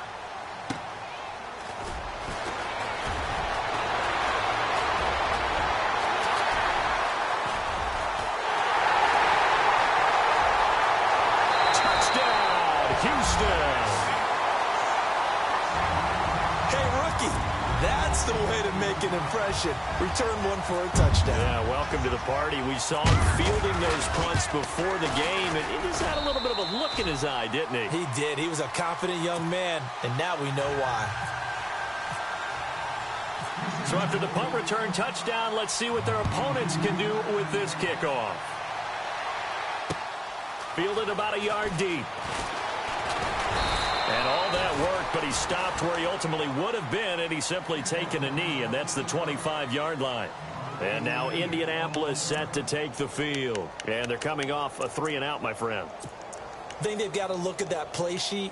That's the way to make an impression. Return one for a touchdown. Yeah, welcome to the party. We saw him fielding those punts before the game, and he just had a little bit of a look in his eye, didn't he? He did. He was a confident young man, and now we know why. So after the punt return touchdown, let's see what their opponents can do with this kickoff. Fielded about a yard deep. And all that work, but he stopped where he ultimately would have been, and he's simply taken a knee, and that's the 25-yard line. And now Indianapolis set to take the field. And they're coming off a 3-and-out, my friend. I think they've got to look at that play sheet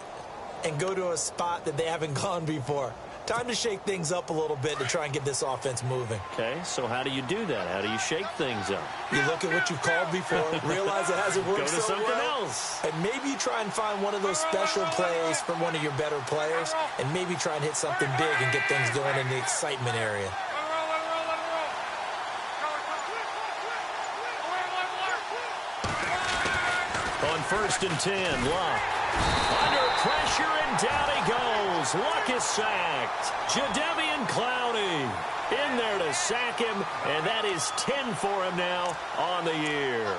and go to a spot that they haven't gone before. Time to shake things up a little bit to try and get this offense moving. Okay, so how do you do that? How do you shake things up? You look at what you've called before, realize it hasn't worked so so something well, else. and maybe you try and find one of those special plays from one of your better players, and maybe try and hit something big and get things going in the excitement area. On 1st and 10, Luck. Under pressure, and down he goes. Luck is sacked. Jadeveon Clowney in there to sack him, and that is 10 for him now on the year.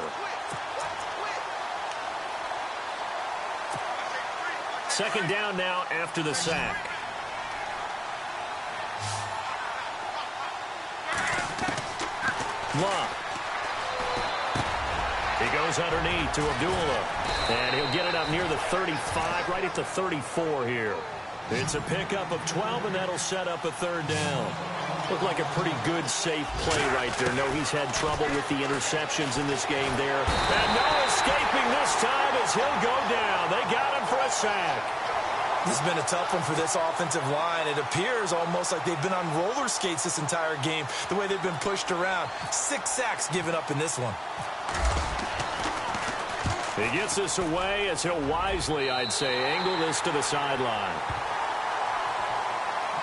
Second down now after the sack. Luck. He goes underneath to Abdullah, and he'll get it up near the 35, right at the 34 here. It's a pickup of 12, and that'll set up a third down. Looked like a pretty good, safe play right there. No, he's had trouble with the interceptions in this game there. And no escaping this time as he'll go down. They got him for a sack. This has been a tough one for this offensive line. It appears almost like they've been on roller skates this entire game, the way they've been pushed around. 6 sacks given up in this one. He gets this away as he'll wisely, I'd say, angle this to the sideline.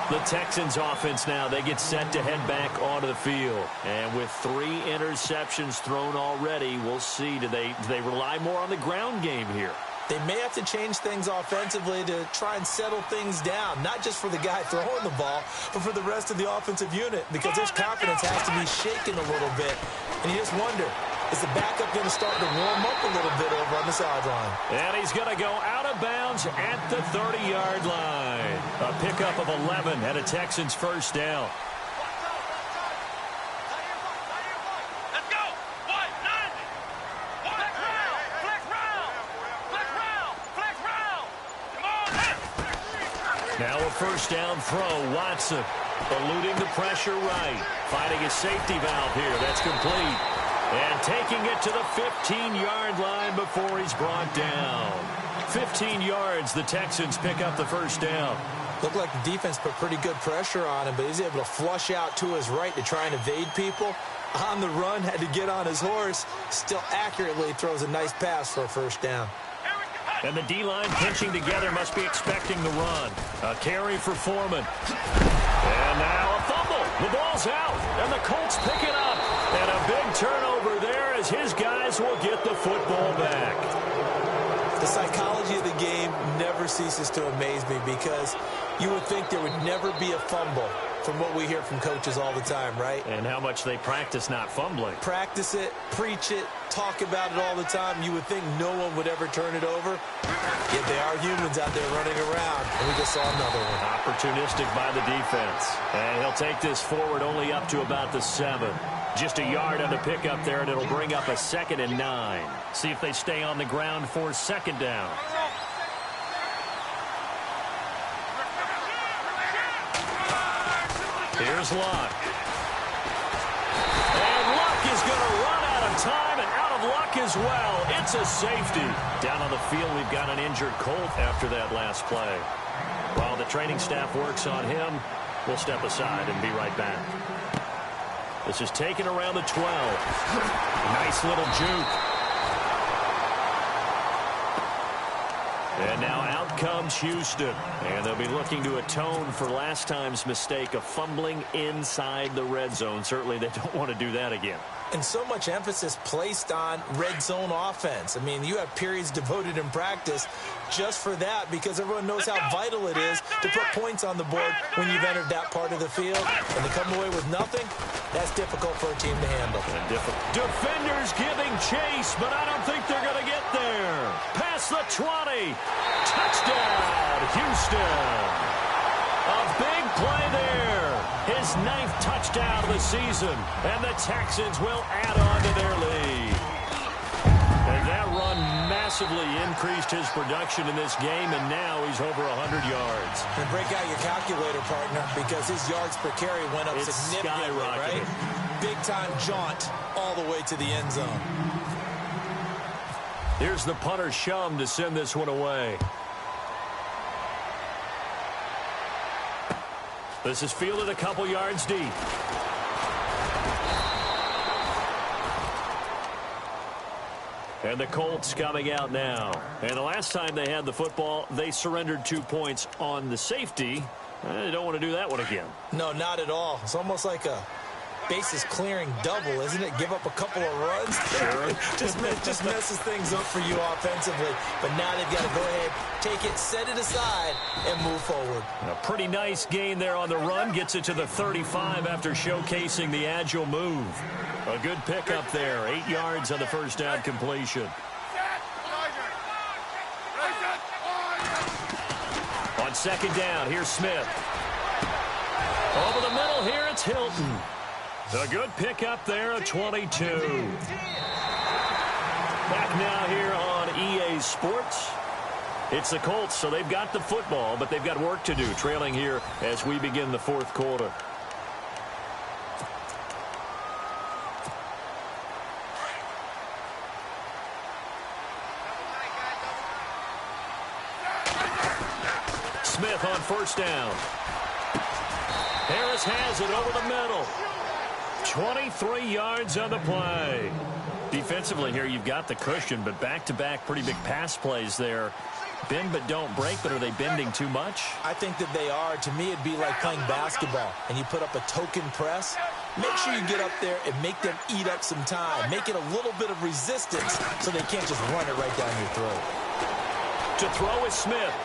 The Texans offense now, they get set to head back onto the field. And with 3 interceptions thrown already, we'll see. Do they rely more on the ground game here? They may have to change things offensively to try and settle things down, not just for the guy throwing the ball, but for the rest of the offensive unit, because his confidence has to be shaken a little bit. And you just wonder, is the backup going to start to warm up a little bit over on the sideline? And he's going to go out of bounds at the 30-yard line. A pickup of 11 and a Texans first down. Now a first down throw. Watson eluding the pressure right. Finding a safety valve here. That's complete. And taking it to the 15-yard line before he's brought down. 15 yards, the Texans pick up the first down. Looked like the defense put pretty good pressure on him, but he's able to flush out to his right to try and evade people. On the run, had to get on his horse. Still accurately throws a nice pass for a first down. And the D-line pinching together, must be expecting the run. A carry for Foreman. And now a fumble. The ball's out, and the Colts pick it up. And a big turnover there as his guys will get the football back. The psychology of the game never ceases to amaze me, because you would think there would never be a fumble from what we hear from coaches all the time, right? And how much they practice not fumbling. Practice it, preach it, talk about it all the time. You would think no one would ever turn it over. Yet they are humans out there running around, and we just saw another one. Opportunistic by the defense. And he'll take this forward only up to about the 7. Just a yard on the pickup there, and it'll bring up a 2nd and 9. See if they stay on the ground for 2nd down. Here's Luck. And Luck is going to run out of time and out of luck as well. It's a safety. Down on the field, we've got an injured Colt after that last play. While the training staff works on him, we'll step aside and be right back. This is taken around the 12. Nice little juke. And now out comes Houston. And they'll be looking to atone for last time's mistake of fumbling inside the red zone. Certainly they don't want to do that again. And so much emphasis placed on red zone offense. I mean, you have periods devoted in practice just for that, because everyone knows how vital it is to put points on the board when you've entered that part of the field. And to come away with nothing, that's difficult for a team to handle. Defenders giving chase, but I don't think they're going to get there. Past the 20. Touchdown, Houston. A big play there. His 9th touchdown of the season. And the Texans will add on to their lead. And that run massively increased his production in this game, and now he's over 100 yards. And break out your calculator, partner, because his yards per carry went up significantly, right? Big-time jaunt all the way to the end zone. Here's the punter Shum to send this one away. This is fielded a couple yards deep. And the Colts coming out now. And the last time they had the football, they surrendered 2 points on the safety. They don't want to do that one again. No, not at all. It's almost like a bases clearing double, isn't it? Give up a couple of runs. Sure. just messes things up for you offensively. But now they've got to go ahead, take it, set it aside, and move forward. A pretty nice gain there on the run. Gets it to the 35 after showcasing the agile move. A good pickup there. 8 yards on the first down completion. On 2nd down, here's Smith. Over the middle here, it's Hilton. A good pickup there at 22. Back now here on EA Sports. It's the Colts, so they've got the football, but they've got work to do, trailing here as we begin the 4th quarter. Smith on first down. Harris has it over the middle. 23 yards on the play. Defensively here, you've got the cushion, but back-to-back pretty big pass plays there. Bend but don't break, but are they bending too much? I think that they are. To me, it'd be like playing basketball, and you put up a token press. Make sure you get up there and make them eat up some time. Make it a little bit of resistance so they can't just run it right down your throat. To throw is Smith.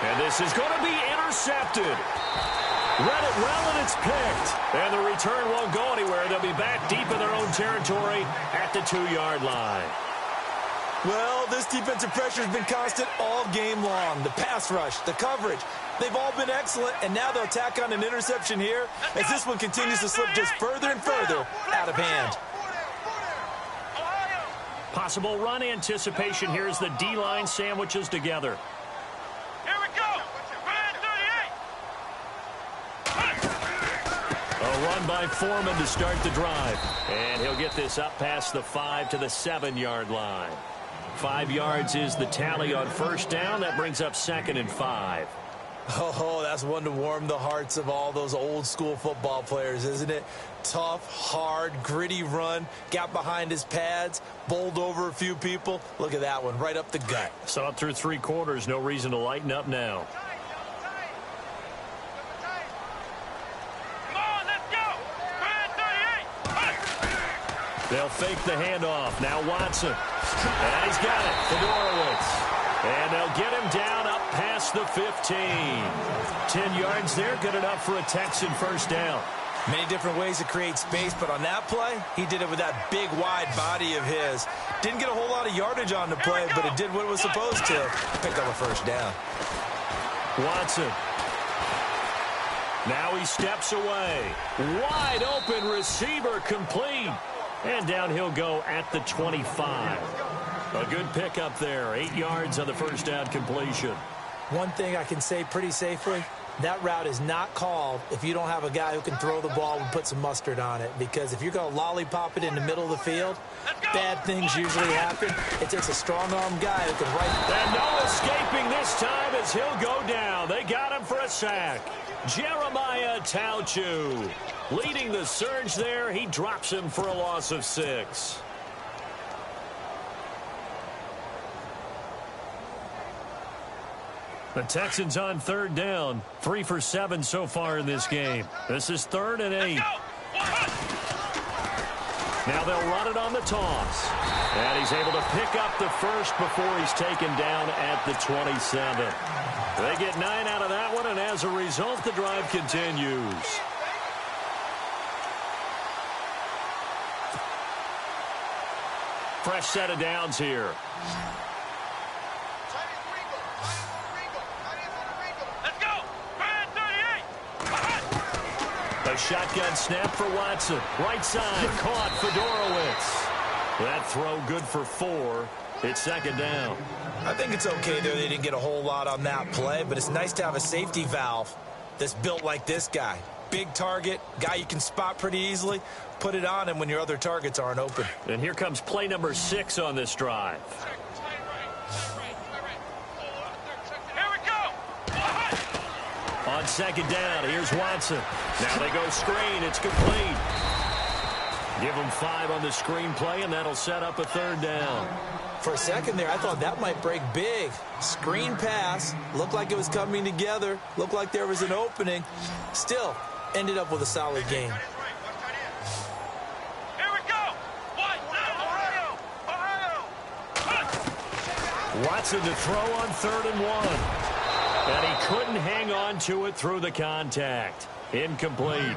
And this is going to be intercepted. Read it well, and it's picked. And the return won't go anywhere. They'll be back deep in their own territory at the 2-yard line. Well, this defensive pressure has been constant all game long. The pass rush, the coverage, they've all been excellent, and now they'll tack on an interception here as this one continues to slip just further and further out of hand. Possible run anticipation here as the D-line sandwiches together. Here we go. A run by Foreman to start the drive. And he'll get this up past the 5 to the 7-yard line. 5 yards is the tally on first down. That brings up 2nd and 5. Oh, that's one to warm the hearts of all those old-school football players, isn't it? Tough, hard, gritty run. Got behind his pads, bowled over a few people. Look at that one, right up the gut. Saw it through 3 quarters. No reason to lighten up now. Come on, let's go. 38. They'll fake the handoff. Now Watson. And he's got it. Fedorowicz. And they'll get him down up past the 15. 10 yards there. Good enough for a Texan first down. Many different ways to create space, but on that play, he did it with that big, wide body of his. Didn't get a whole lot of yardage on the play, but it did what it was supposed to. Picked up a first down. Watson. Now he steps away. Wide open receiver complete. And down he'll go at the 25. A good pickup there. 8 yards on the first down completion. One thing I can say pretty safely, that route is not called if you don't have a guy who can throw the ball and put some mustard on it. Because if you're going to lollipop it in the middle of the field, bad things usually happen. It takes a strong-arm guy who can And no escaping this time as he'll go down. They got him for a sack. Jeremiah Tauchu leading the surge there. He drops him for a loss of 6. The Texans on 3rd down. 3 for 7 so far in this game. This is 3rd and 8. Now they'll run it on the toss. And he's able to pick up the first before he's taken down at the 27. They get 9 out of that one, and as a result, the drive continues. Fresh set of downs here. Let's go. 38. A shotgun snap for Watson. Right side, caught Fedorowicz. That throw good for 4. It's 2nd down. I think it's okay there. They didn't get a whole lot on that play, but it's nice to have a safety valve that's built like this guy. Big target, guy you can spot pretty easily. Put it on him when your other targets aren't open. And here comes play number 6 on this drive. Here we go. On 2nd down, here's Watson. Now they go screen. It's complete. Give them 5 on the screen play, and that'll set up a 3rd down. For a second there, I thought that might break big. Screen pass. Looked like it was coming together. Looked like there was an opening. Still, ended up with a solid game. Here we go. Ohio. Watson to throw on 3rd and 1. And he couldn't hang on to it through the contact. Incomplete.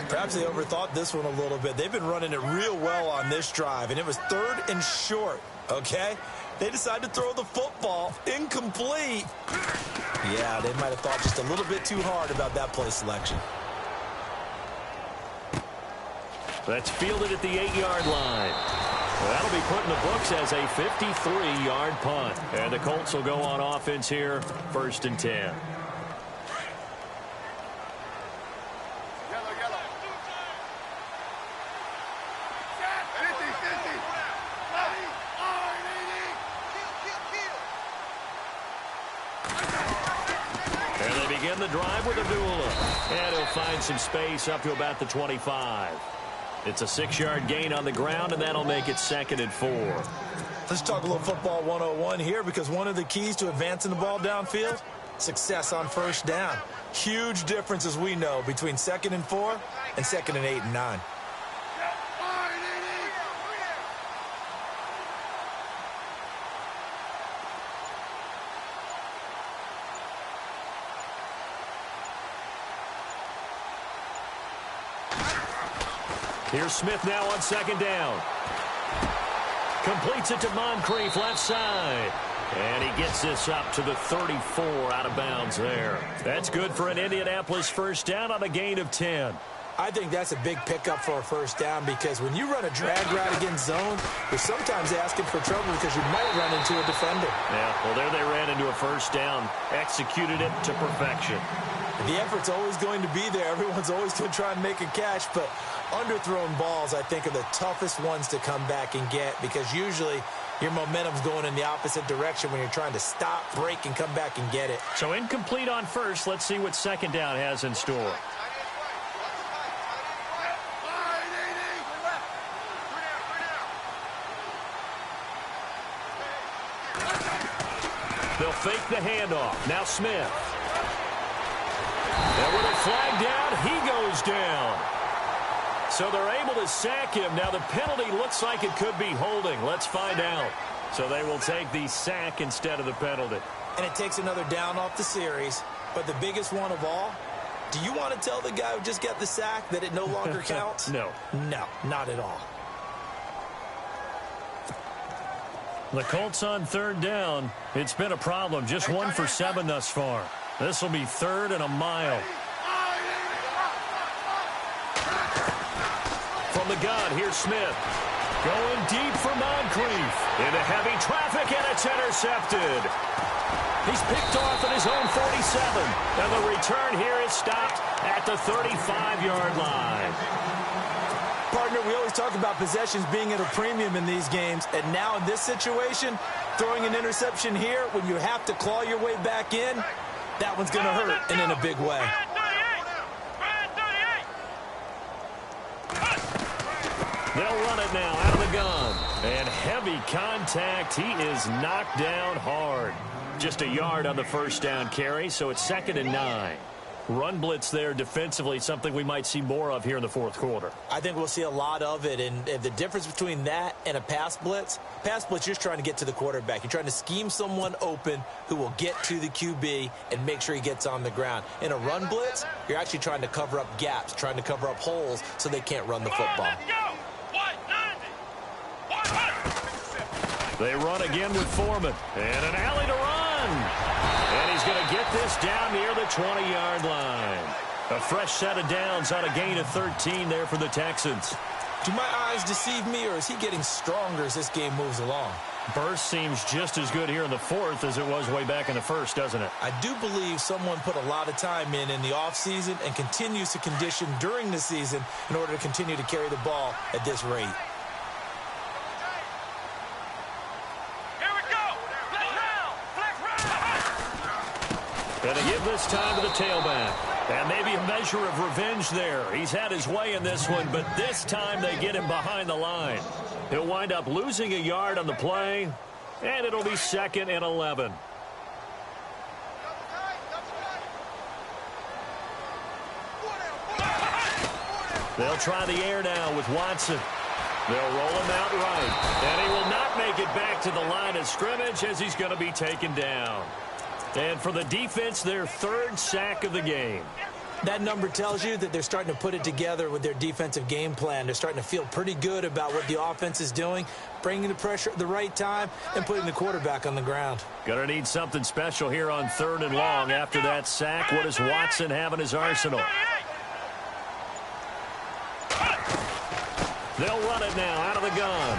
Perhaps they overthought this one a little bit. They've been running it real well on this drive, and it was 3rd and short, okay? They decided to throw the football incomplete. Yeah, they might have thought just a little bit too hard about that play selection. That's fielded at the 8-yard line. That'll be put in the books as a 53-yard punt. And the Colts will go on offense here, 1st and 10. And they begin the drive with Abdullah. And he'll find some space up to about the 25. It's a 6-yard gain on the ground, and that'll make it 2nd and 4. Let's talk a little football 101 here, because one of the keys to advancing the ball downfield, success on first down. Huge difference, as we know, between 2nd and 4 and 2nd and 8 and 9. Here's Smith now on 2nd down. Completes it to Moncrief, left side. And he gets this up to the 34, out of bounds there. That's good for an Indianapolis first down on a gain of 10. I think that's a big pickup for a first down, because when you run a drag route against zone, you're sometimes asking for trouble because you might run into a defender. Yeah, well, there they ran into a first down. Executed it to perfection. The effort's always going to be there. Everyone's always going to try and make a catch, but underthrown balls, I think, are the toughest ones to come back and get, because usually your momentum's going in the opposite direction when you're trying to stop, break, and come back and get it. So incomplete on first. Let's see what 2nd down has in store. They'll fake the handoff. Now Smith. And with a flag down, he goes down. So they're able to sack him. Now the penalty looks like it could be holding. Let's find out. So they will take the sack instead of the penalty. And it takes another down off the series. But the biggest one of all, do you want to tell the guy who just got the sack that it no longer counts? No. No, not at all. The Colts on 3rd down. It's been a problem. Just 1 for 7 thus far. This will be 3rd and a mile. From the gun, here's Smith. Going deep for Moncrief. Into heavy traffic, and it's intercepted. He's picked off at his own 47. And the return here is stopped at the 35-yard line. Partner, we always talk about possessions being at a premium in these games, and now in this situation, throwing an interception here when you have to claw your way back in, that one's going to hurt, and in a big way. They'll run it now out of the gun. And heavy contact. He is knocked down hard. Just a yard on the first down carry, so it's 2nd and 9. Run blitz there defensively, something we might see more of here in the 4th quarter. I think we'll see a lot of it, and the difference between that and a pass blitz, you're just trying to get to the quarterback. You're trying to scheme someone open who will get to the QB and make sure he gets on the ground. In a run blitz, you're actually trying to cover up gaps, trying to cover up holes so they can't run the football. They run again with Foreman, and an alley to run. And he's going to get this down near the 20-yard line. A fresh set of downs on a gain of 13 there for the Texans. Do my eyes deceive me, or is he getting stronger as this game moves along? Burst seems just as good here in the 4th as it was way back in the 1st, doesn't it? I do believe someone put a lot of time in the offseason and continues to condition during the season in order to continue to carry the ball at this rate. Going to give this time to the tailback. And maybe a measure of revenge there. He's had his way in this one, but this time they get him behind the line. He'll wind up losing a yard on the play, and it'll be 2nd and 11. They'll try the air now with Watson. They'll roll him out right. And he will not make it back to the line of scrimmage as he's going to be taken down. And for the defense, their 3rd sack of the game. That number tells you that they're starting to put it together with their defensive game plan. They're starting to feel pretty good about what the offense is doing, bringing the pressure at the right time, and putting the quarterback on the ground. Going to need something special here on 3rd and long. After that sack, what does Watson have in his arsenal? They'll run it now out of the gun.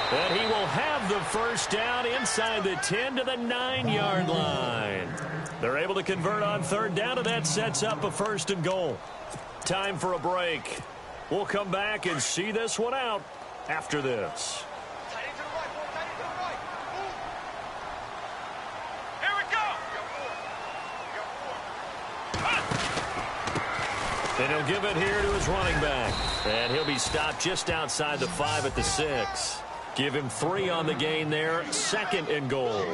And he will have the first down inside the 10 to the 9-yard line. They're able to convert on 3rd down, and that sets up a 1st and goal. Time for a break. We'll come back and see this one out after this. And he'll give it here to his running back. And he'll be stopped just outside the 5 at the 6. Give him 3 on the gain there. 2nd and goal.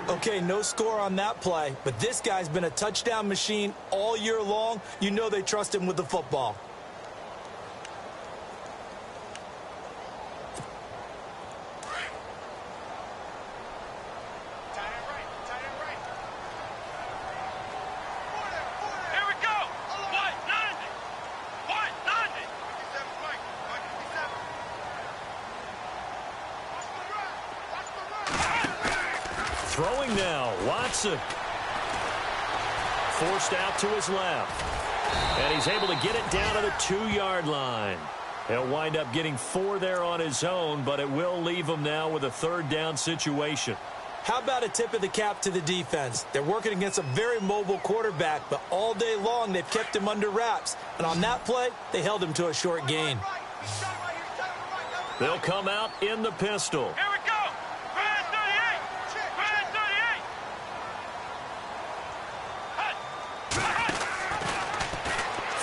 Okay, no score on that play, but this guy's been a touchdown machine all year long. You know they trust him with the football. Throwing now, Watson. Forced out to his left. And he's able to get it down to the 2-yard line. He'll wind up getting 4 there on his own, but it will leave him now with a 3rd down situation. How about a tip of the cap to the defense? They're working against a very mobile quarterback, but all day long they've kept him under wraps. And on that play, they held him to a short gain. They'll come out in the pistol. Here we go. Red 38. Red 38.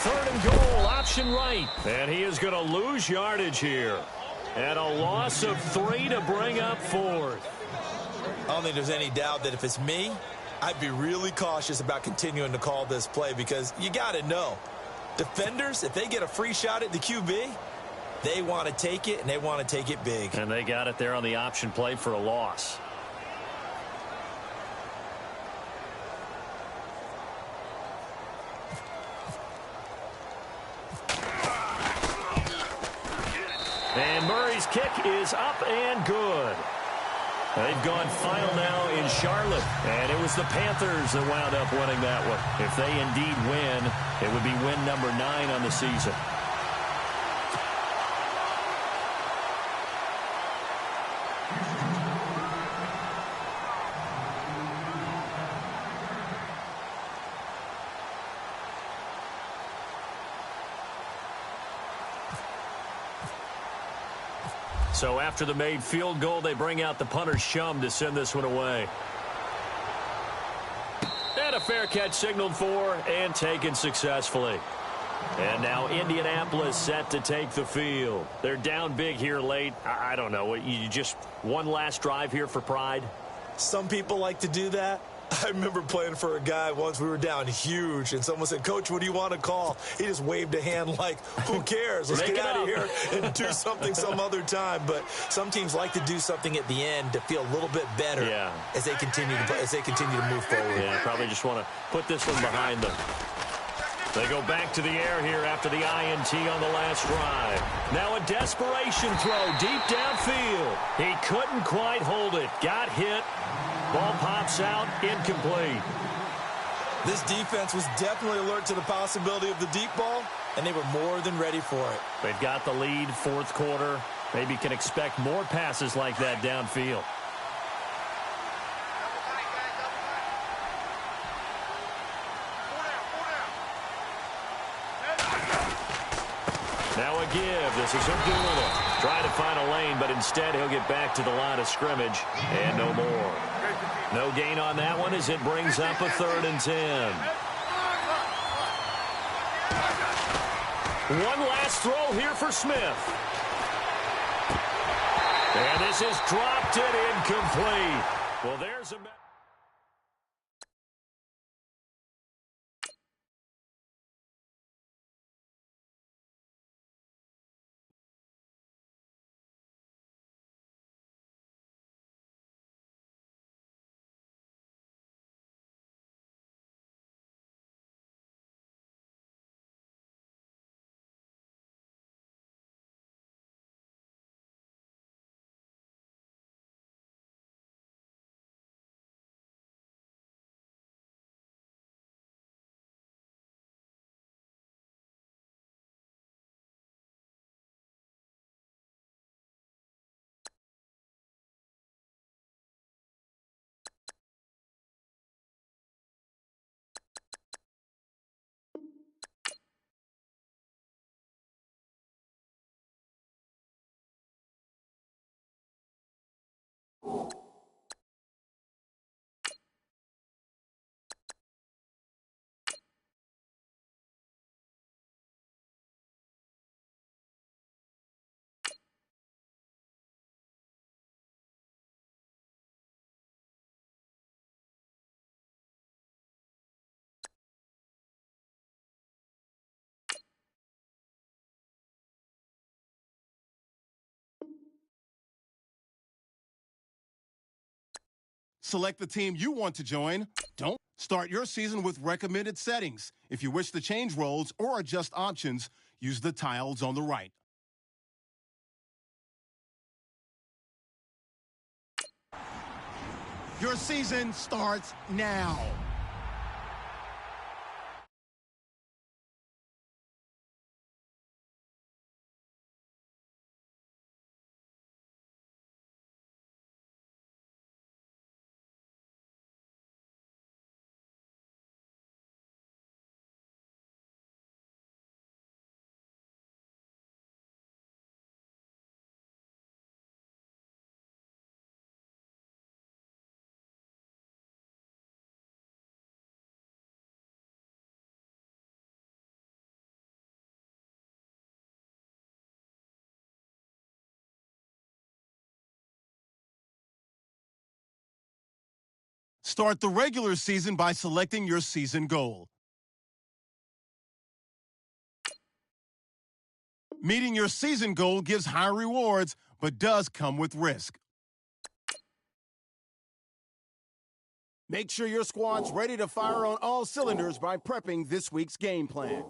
3rd and goal, option right. And he is going to lose yardage here. And a loss of 3 to bring up 4th. I don't think there's any doubt that if it's me, I'd be really cautious about continuing to call this play because you got to know, defenders, if they get a free shot at the QB, they want to take it, and they want to take it big. And they got it there on the option play for a loss. And Murray's kick is up and good. They've gone final now in Charlotte, and it was the Panthers that wound up winning that one. If they indeed win, it would be win number 9 on the season. So after the made field goal, they bring out the punter's chum to send this one away. And a fair catch signaled for and taken successfully. And now Indianapolis set to take the field. They're down big here late. I don't know. You just one last drive here for pride? Some people like to do that. I remember playing for a guy once. We were down huge, and someone said, "Coach, what do you want to call?" He just waved a hand like, who cares? Let's get out of here and do something some other time. But some teams like to do something at the end to feel a little bit better as they continue to move forward. Yeah, probably just want to put this one behind them. They go back to the air here after the INT on the last drive. Now a desperation throw deep downfield. He couldn't quite hold it. Got hit. Ball pops out, incomplete. This defense was definitely alert to the possibility of the deep ball, and they were more than ready for it. They've got the lead, 4th quarter. Maybe can expect more passes like that downfield. Now a give. This is Abdullah. Trying to find a lane, but instead he'll get back to the line of scrimmage. And no more. No gain on that one as it brings up a 3rd and 10. One last throw here for Smith. And this is dropped it incomplete. Well, there's a... Select the team you want to join. Don't start your season with recommended settings. If you wish to change roles or adjust options, use the tiles on the right. Your season starts now. Start the regular season by selecting your season goal. Meeting your season goal gives high rewards, but does come with risk. Make sure your squad's ready to fire on all cylinders by prepping this week's game plan.